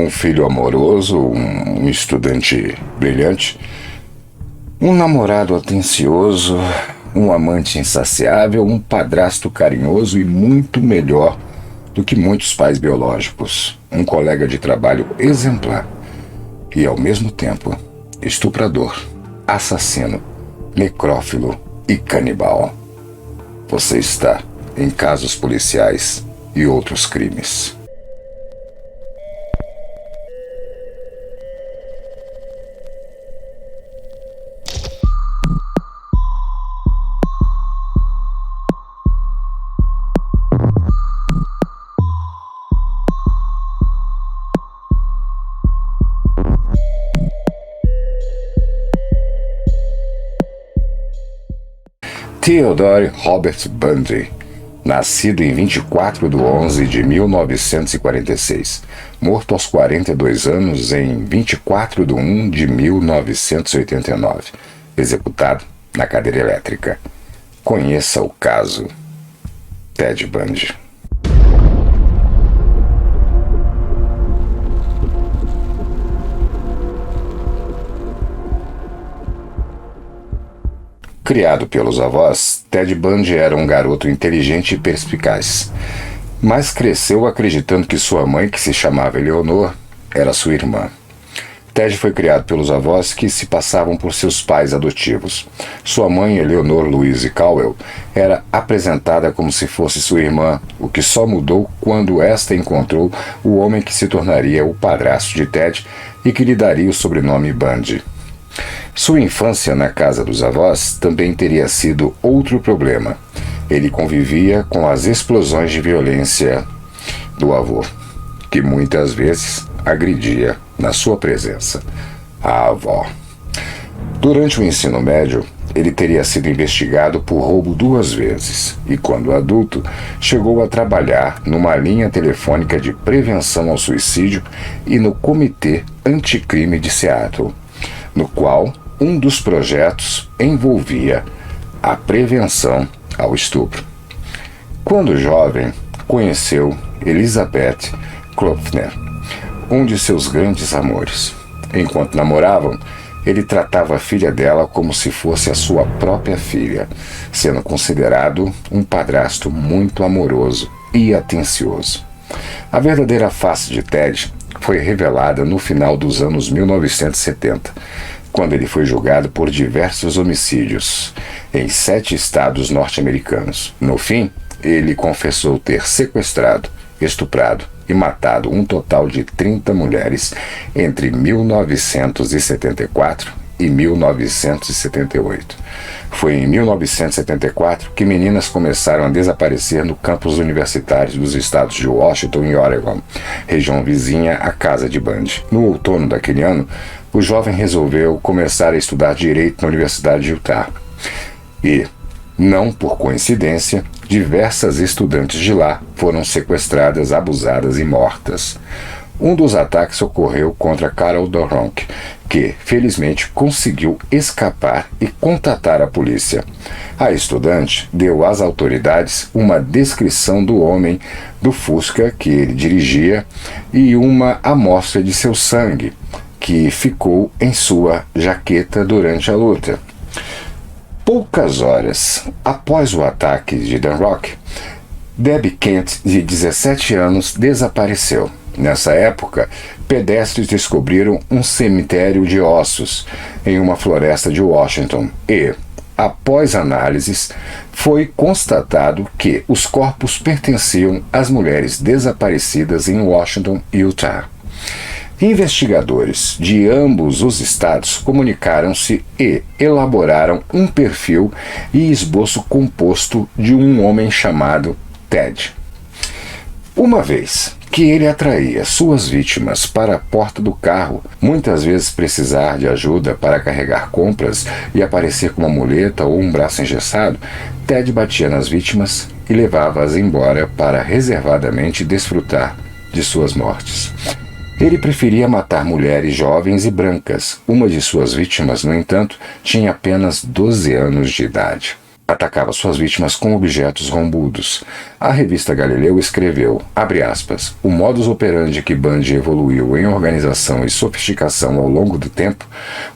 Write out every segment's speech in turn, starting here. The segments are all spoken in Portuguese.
Um filho amoroso, um estudante brilhante, um namorado atencioso, um amante insaciável, um padrasto carinhoso e muito melhor do que muitos pais biológicos, um colega de trabalho exemplar e, ao mesmo tempo, estuprador, assassino, necrófilo e canibal. Você está em Casos Policiais e Outros Crimes. Theodore Robert Bundy, nascido em 24 de 11 de 1946, morto aos 42 anos em 24 de 1 de 1989, executado na cadeira elétrica. Conheça o caso Ted Bundy. Criado pelos avós, Ted Bundy era um garoto inteligente e perspicaz, mas cresceu acreditando que sua mãe, que se chamava Eleanor, era sua irmã. Ted foi criado pelos avós que se passavam por seus pais adotivos. Sua mãe, Eleanor Louise Cowell, era apresentada como se fosse sua irmã, o que só mudou quando esta encontrou o homem que se tornaria o padrasto de Ted e que lhe daria o sobrenome Bundy. Sua infância na casa dos avós também teria sido outro problema. Ele convivia com as explosões de violência do avô, que muitas vezes agredia na sua presença a avó. Durante o ensino médio, ele teria sido investigado por roubo 2 vezes e, quando adulto, chegou a trabalhar numa linha telefônica de prevenção ao suicídio e no Comitê Anticrime de Seattle, no qual um dos projetos envolvia a prevenção ao estupro. Quando jovem, conheceu Elizabeth Klopfner, um de seus grandes amores. Enquanto namoravam, ele tratava a filha dela como se fosse a sua própria filha, sendo considerado um padrasto muito amoroso e atencioso. A verdadeira face de Ted foi revelada no final dos anos 1970, quando ele foi julgado por diversos homicídios em 7 estados norte-americanos. No fim, ele confessou ter sequestrado, estuprado e matado um total de 30 mulheres entre 1974 e 1978. Foi em 1974 que meninas começaram a desaparecer no campus universitários dos estados de Washington e Oregon, região vizinha à casa de Bundy. No outono daquele ano, o jovem resolveu começar a estudar Direito na Universidade de Utah. E, não por coincidência, diversas estudantes de lá foram sequestradas, abusadas e mortas. Um dos ataques ocorreu contra Carol Doronk, que, felizmente, conseguiu escapar e contatar a polícia. A estudante deu às autoridades uma descrição do homem do Fusca que ele dirigia e uma amostra de seu sangue, que ficou em sua jaqueta durante a luta. Poucas horas após o ataque de Doronk, Debbie Kent, de 17 anos, desapareceu. Nessa época, pedestres descobriram um cemitério de ossos em uma floresta de Washington e, após análises, foi constatado que os corpos pertenciam às mulheres desaparecidas em Washington e Utah. Investigadores de ambos os estados comunicaram-se e elaboraram um perfil e esboço composto de um homem chamado Ted. Uma vez que ele atraía suas vítimas para a porta do carro, muitas vezes precisar de ajuda para carregar compras e aparecer com uma muleta ou um braço engessado, Ted batia nas vítimas e levava-as embora para reservadamente desfrutar de suas mortes. Ele preferia matar mulheres jovens e brancas. Uma de suas vítimas, no entanto, tinha apenas 12 anos de idade. atacava suas vítimas com objetos rombudos. A revista Galileu escreveu, abre aspas, o modus operandi que Bundy evoluiu em organização e sofisticação ao longo do tempo,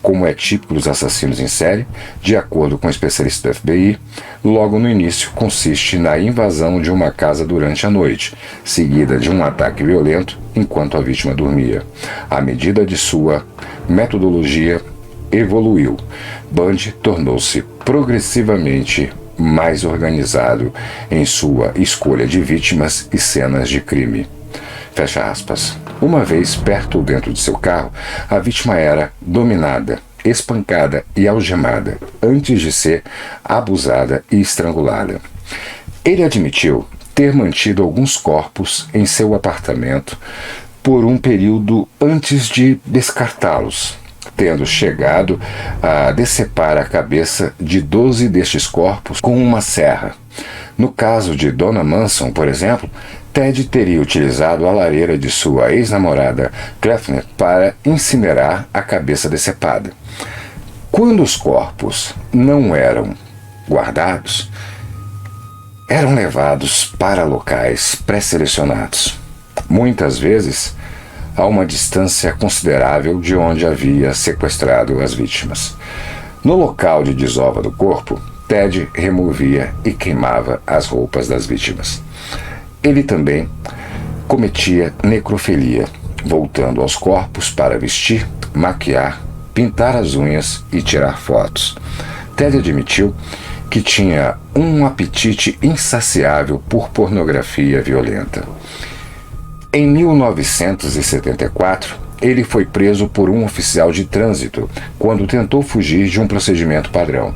como é típico dos assassinos em série, de acordo com especialistas do FBI, logo no início consiste na invasão de uma casa durante a noite, seguida de um ataque violento enquanto a vítima dormia. À medida de sua metodologia evoluiu, Bundy tornou-se progressivamente mais organizado em sua escolha de vítimas e cenas de crime. Fecha aspas. Uma vez perto ou dentro de seu carro, a vítima era dominada, espancada e algemada, antes de ser abusada e estrangulada. Ele admitiu ter mantido alguns corpos em seu apartamento por um período antes de descartá-los, tendo chegado a decepar a cabeça de 12 destes corpos com uma serra. No caso de Donna Manson, por exemplo, Ted teria utilizado a lareira de sua ex-namorada Kleffner para incinerar a cabeça decepada. Quando os corpos não eram guardados, eram levados para locais pré-selecionados. Muitas vezes, a uma distância considerável de onde havia sequestrado as vítimas. No local de desova do corpo, Ted removia e queimava as roupas das vítimas. Ele também cometia necrofilia, voltando aos corpos para vestir, maquiar, pintar as unhas e tirar fotos. Ted admitiu que tinha um apetite insaciável por pornografia violenta. Em 1974, ele foi preso por um oficial de trânsito quando tentou fugir de um procedimento padrão.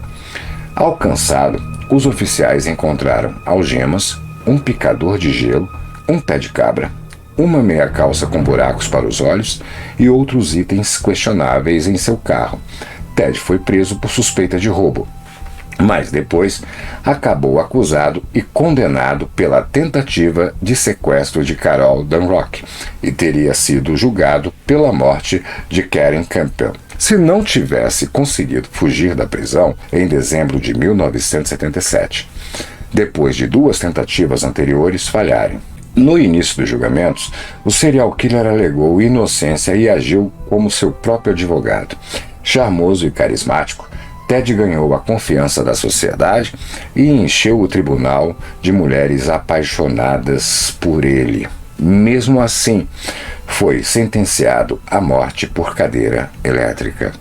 Alcançado, os oficiais encontraram algemas, um picador de gelo, um pé de cabra, uma meia calça com buracos para os olhos e outros itens questionáveis em seu carro. Ted foi preso por suspeita de roubo, mas depois acabou acusado e condenado pela tentativa de sequestro de Carol Dunrock e teria sido julgado pela morte de Karen Campbell. Se não tivesse conseguido fugir da prisão em dezembro de 1977, depois de 2 tentativas anteriores falharem. No início dos julgamentos, o serial killer alegou inocência e agiu como seu próprio advogado. Charmoso e carismático, Ted ganhou a confiança da sociedade e encheu o tribunal de mulheres apaixonadas por ele. Mesmo assim, foi sentenciado à morte por cadeira elétrica.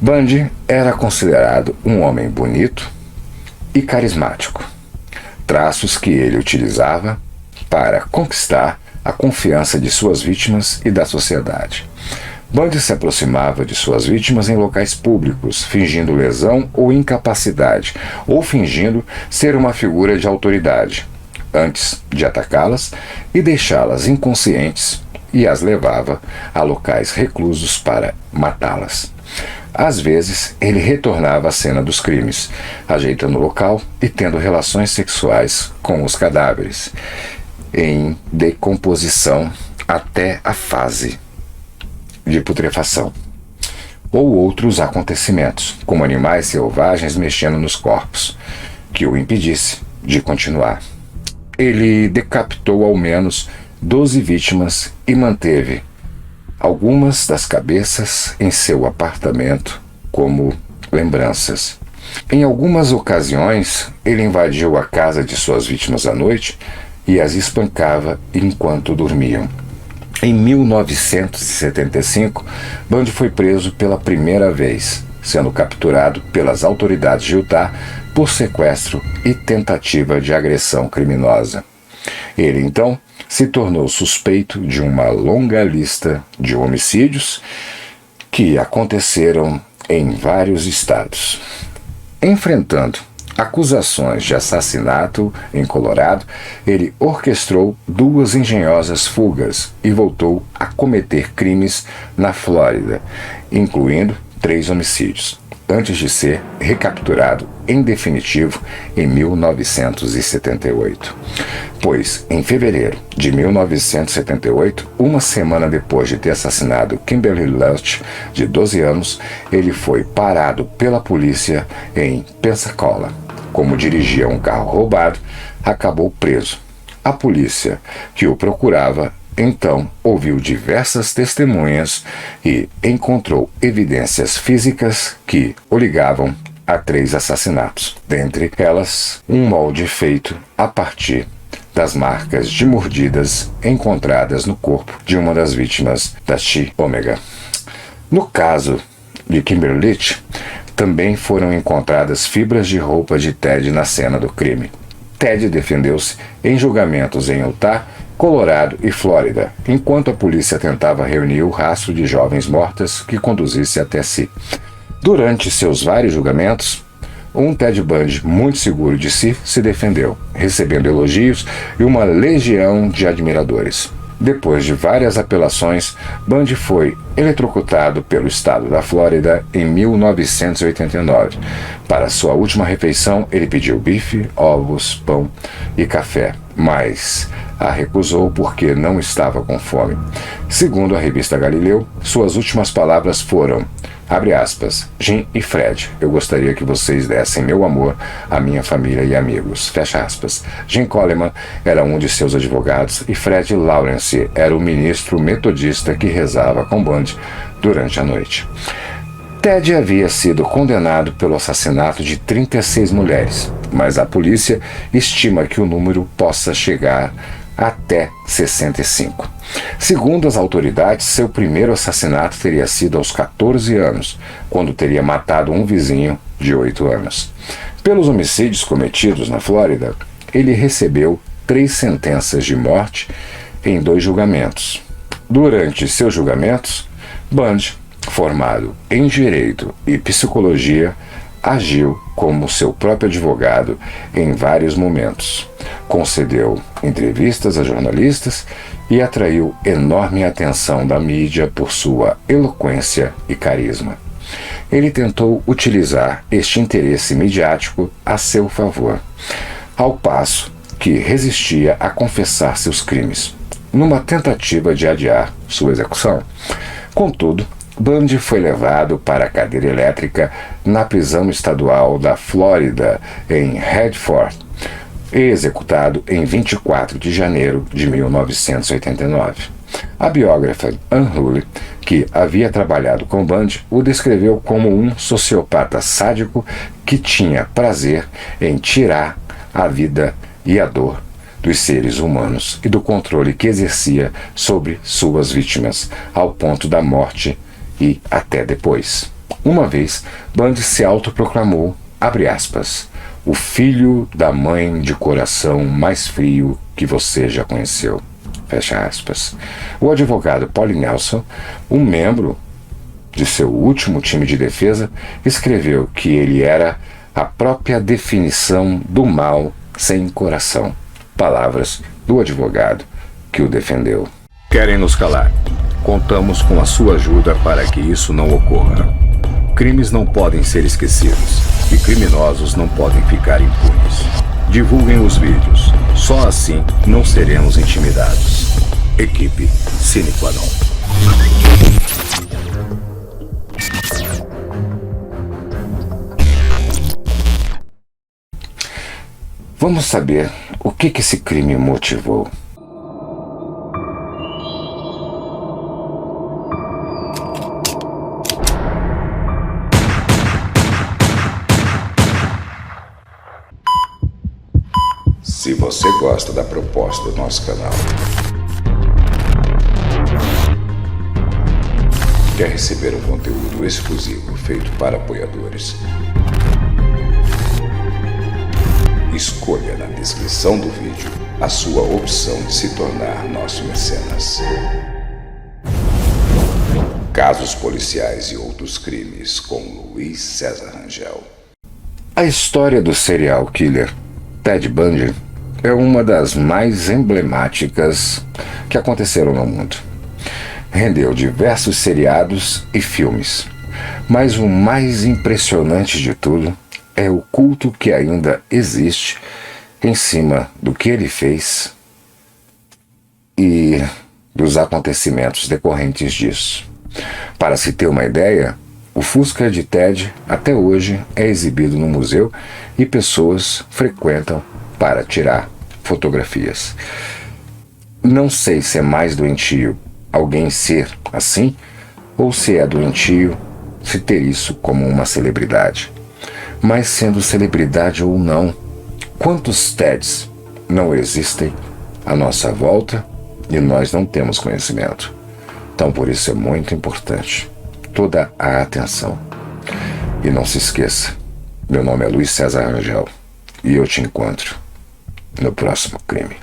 Bundy era considerado um homem bonito e carismático, traços que ele utilizava para conquistar a confiança de suas vítimas e da sociedade. Bundy se aproximava de suas vítimas em locais públicos, fingindo lesão ou incapacidade, ou fingindo ser uma figura de autoridade, antes de atacá-las e deixá-las inconscientes, e as levava a locais reclusos para matá-las. Às vezes, ele retornava à cena dos crimes, ajeitando o local e tendo relações sexuais com os cadáveres, em decomposição até a fase de putrefação, ou outros acontecimentos, como animais selvagens mexendo nos corpos, que o impedisse de continuar. Ele decapitou ao menos 12 vítimas e manteve algumas das cabeças em seu apartamento como lembranças. Em algumas ocasiões, ele invadiu a casa de suas vítimas à noite e as espancava enquanto dormiam. Em 1975, Bundy foi preso pela primeira vez, sendo capturado pelas autoridades de Utah por sequestro e tentativa de agressão criminosa. Ele, então, se tornou suspeito de uma longa lista de homicídios que aconteceram em vários estados. Enfrentando acusações de assassinato em Colorado, ele orquestrou 2 engenhosas fugas e voltou a cometer crimes na Flórida, incluindo 3 homicídios, antes de ser recapturado em definitivo em 1978. Pois, em fevereiro de 1978, uma semana depois de ter assassinado Kimberly Lust, de 12 anos, ele foi parado pela polícia em Pensacola, como dirigia um carro roubado, acabou preso. A polícia, que o procurava, então ouviu diversas testemunhas e encontrou evidências físicas que o ligavam a 3 assassinatos, dentre elas um molde feito a partir das marcas de mordidas encontradas no corpo de uma das vítimas da Chi Omega. No caso de Kimberlich, também foram encontradas fibras de roupa de Ted na cena do crime. Ted defendeu-se em julgamentos em Utah, Colorado e Flórida, enquanto a polícia tentava reunir o rastro de jovens mortas que conduzisse até si. Durante seus vários julgamentos, um Ted Bundy muito seguro de si se defendeu, recebendo elogios e uma legião de admiradores. Depois de várias apelações, Bundy foi eletrocutado pelo estado da Flórida em 1989. Para sua última refeição, ele pediu bife, ovos, pão e café, mas a recusou porque não estava com fome. Segundo a revista Galileu, suas últimas palavras foram, abre aspas, Jim e Fred, eu gostaria que vocês dessem meu amor à minha família e amigos, fecha aspas. Jim Coleman era um de seus advogados e Fred Lawrence era o ministro metodista que rezava com Bundy durante a noite. Ted havia sido condenado pelo assassinato de 36 mulheres, mas a polícia estima que o número possa chegar até 65. Segundo as autoridades, seu primeiro assassinato teria sido aos 14 anos, quando teria matado um vizinho de 8 anos. Pelos homicídios cometidos na Flórida, ele recebeu 3 sentenças de morte em 2 julgamentos. Durante seus julgamentos, Bundy, formado em Direito e Psicologia, agiu como seu próprio advogado em vários momentos. Concedeu entrevistas a jornalistas e atraiu enorme atenção da mídia por sua eloquência e carisma. Ele tentou utilizar este interesse midiático a seu favor, ao passo que resistia a confessar seus crimes, numa tentativa de adiar sua execução. Contudo, Bundy foi levado para a cadeira elétrica na prisão estadual da Flórida, em Redford, e executado em 24 de janeiro de 1989. A biógrafa Ann Hulley, que havia trabalhado com Bundy, o descreveu como um sociopata sádico que tinha prazer em tirar a vida e a dor dos seres humanos e do controle que exercia sobre suas vítimas, ao ponto da morte e até depois. Uma vez, Bundy se autoproclamou, abre aspas, o filho da mãe de coração mais frio que você já conheceu, fecha aspas. O advogado Paul Nelson, um membro de seu último time de defesa, escreveu que ele era a própria definição do mal sem coração. Palavras do advogado que o defendeu. Querem nos calar? Contamos com a sua ajuda para que isso não ocorra. Crimes não podem ser esquecidos e criminosos não podem ficar impunes. Divulguem os vídeos. Só assim não seremos intimidados. Equipe Sine Qua Non. Vamos saber o que esse crime motivou. Se você gosta da proposta do nosso canal, quer receber um conteúdo exclusivo feito para apoiadores, escolha na descrição do vídeo a sua opção de se tornar nosso mecenas. Casos policiais e outros crimes com Luiz César Rangel. A história do serial killer Ted Bundy é uma das mais emblemáticas que aconteceram no mundo. Rendeu diversos seriados e filmes, mas o mais impressionante de tudo é o culto que ainda existe em cima do que ele fez e dos acontecimentos decorrentes disso. Para se ter uma ideia, O Fusca de Ted até hoje é exibido no museu e pessoas frequentam para tirar fotografias. Não sei se é mais doentio alguém ser assim ou se é doentio se ter isso como uma celebridade. Mas sendo celebridade ou não, quantos Teds não existem à nossa volta e nós não temos conhecimento? Então por isso é muito importante toda a atenção. E não se esqueça, meu nome é Luiz César Rangel e eu te encontro no próximo crime.